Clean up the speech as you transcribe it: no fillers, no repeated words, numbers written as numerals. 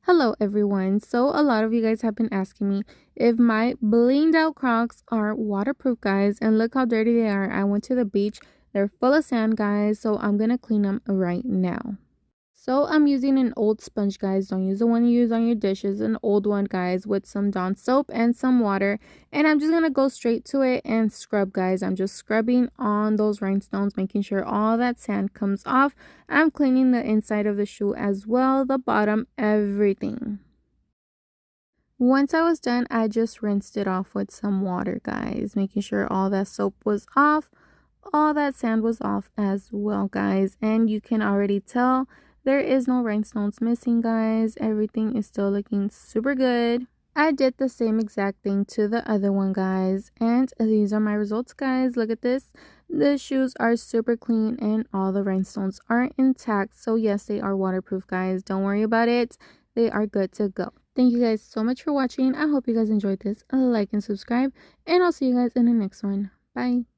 Hello everyone. So a lot of you guys have been asking me if my blinged out Crocs are waterproof, guys, and look how dirty they are. I went to the beach. They're full of sand, guys, so I'm gonna clean them right now. So I'm using an old sponge, guys. Don't use the one you use on your dishes. An old one, guys, with some Dawn soap and some water. And I'm just going to go straight to it and scrub, guys. I'm just scrubbing on those rhinestones, making sure all that sand comes off. I'm cleaning the inside of the shoe as well, the bottom, everything. Once I was done, I just rinsed it off with some water, guys, making sure all that soap was off. All that sand was off as well, guys, and you can already tell there is no rhinestones missing, guys. Everything is still looking super good. I did the same exact thing to the other one, guys, and these are my results, guys. Look at this. The shoes are super clean and all the rhinestones are intact. So yes, they are waterproof, guys. Don't worry about it. They are good to go. Thank you guys so much for watching. I hope you guys enjoyed this. Like and subscribe, and I'll see you guys in the next one. Bye.